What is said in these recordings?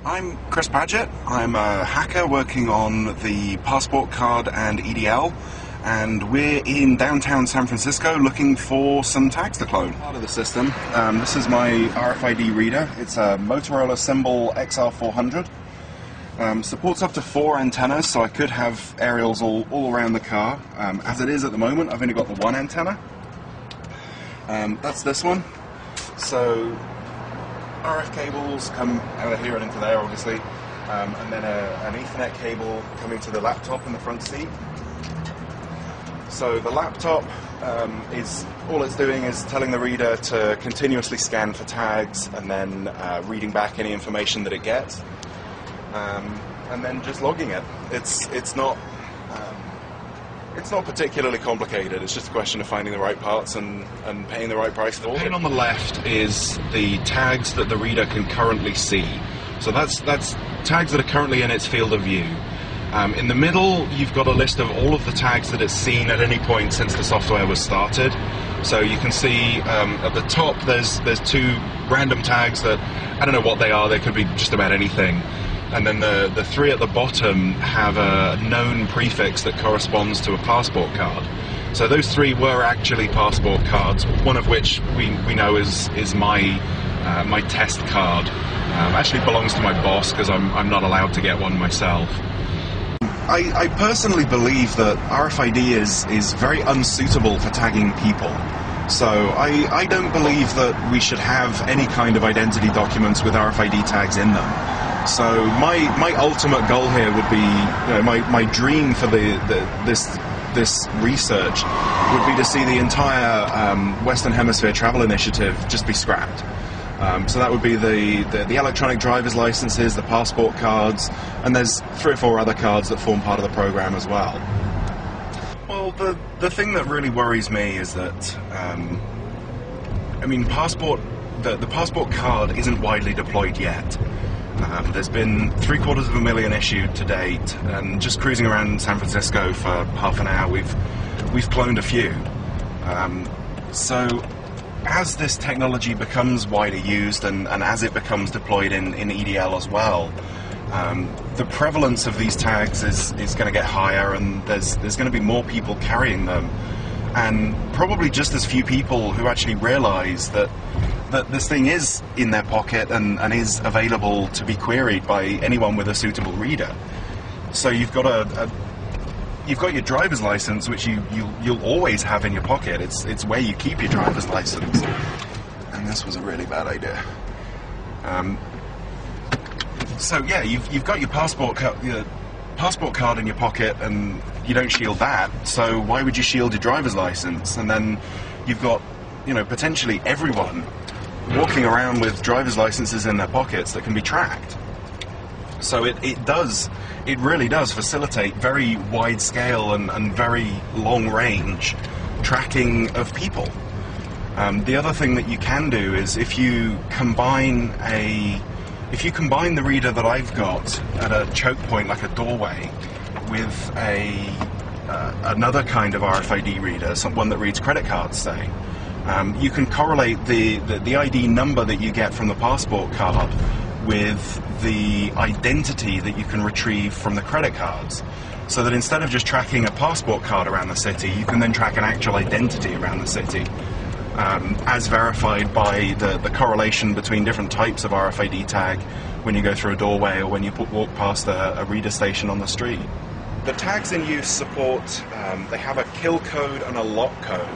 I'm Chris Paget. I'm a hacker working on the passport card and EDL, and we're in downtown San Francisco looking for some tags to clone. Part of the system. This is my RFID reader. It's a Motorola Symbol XR400. Supports up to 4 antennas, so I could have aerials all around the car. As it is at the moment, I've only got the one antenna. That's this one. So RF cables come out of here and into there, obviously, and then an Ethernet cable coming to the laptop in the front seat. So the laptop is all it's doing is telling the reader to continuously scan for tags and then reading back any information that it gets, and then just logging it. It's not particularly complicated. It's just a question of finding the right parts and paying the right price for it. The pane on the left is the tags that the reader can currently see. So that's tags that are currently in its field of view. In the middle, you've got a list of all of the tags that it's seen at any point since the software was started. So you can see at the top there's 2 random tags that I don't know what they are. They could be just about anything. And then the 3 at the bottom have a known prefix that corresponds to a passport card. So those 3 were actually passport cards, one of which we know is my test card. Actually belongs to my boss because I'm not allowed to get one myself. I personally believe that RFID is very unsuitable for tagging people. So I don't believe that we should have any kind of identity documents with RFID tags in them. So my ultimate goal here would be, my dream for this research would be to see the entire Western Hemisphere travel initiative just be scrapped. So that would be the electronic driver's licenses, the passport cards, and there's 3 or 4 other cards that form part of the program as well. Well, the thing that really worries me is that, the passport card isn't widely deployed yet. There's been 750,000 issued to date, and just cruising around San Francisco for half an hour, we've cloned a few. So as this technology becomes wider used and as it becomes deployed in EDL as well, the prevalence of these tags is going to get higher, and there's going to be more people carrying them, and probably just as few people who actually realize that this thing is in their pocket and is available to be queried by anyone with a suitable reader. So you've got your driver's license, which you'll always have in your pocket. It's where you keep your driver's license. And this was a really bad idea. So yeah, you've got your passport card in your pocket, and you don't shield that. So why would you shield your driver's license? And then you've got potentially everyone walking around with driver's licenses in their pockets that can be tracked. So it really does facilitate very wide scale and very long range tracking of people. The other thing that you can do is if you combine the reader that I've got at a choke point, like a doorway, with another kind of RFID reader, one that reads credit cards, say, you can correlate the ID number that you get from the passport card with the identity that you can retrieve from the credit cards. So that instead of just tracking a passport card around the city, you can then track an actual identity around the city, as verified by the correlation between different types of RFID tag when you go through a doorway or when you walk past a reader station on the street. The tags in use support, they have a kill code and a lock code.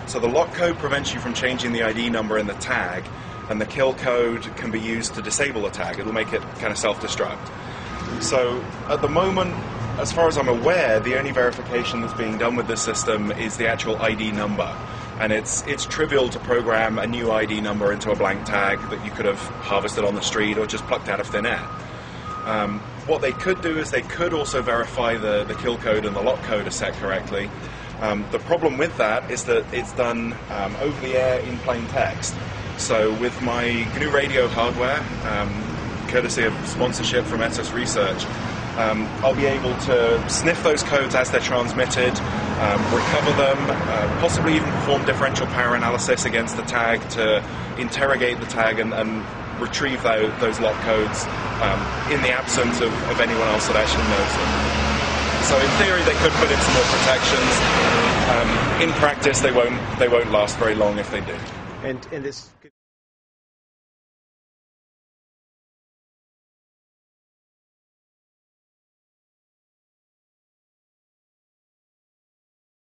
So the lock code prevents you from changing the ID number in the tag, and the kill code can be used to disable the tag. It'll make it kind of self-destruct. So at the moment, as far as I'm aware, the only verification that's being done with this system is the actual ID number. And it's trivial to program a new ID number into a blank tag that you could have harvested on the street or just plucked out of thin air. What they could do is they could also verify the kill code and the lock code are set correctly. The problem with that is that it's done over the air in plain text. So with my GNU radio hardware, courtesy of sponsorship from SS Research, I'll be able to sniff those codes as they're transmitted, recover them, possibly even perform differential power analysis against the tag to interrogate the tag and retrieve those lock codes in the absence of anyone else that actually knows them. So in theory, they could put in some more protections. In practice, they won't last very long if they do. And this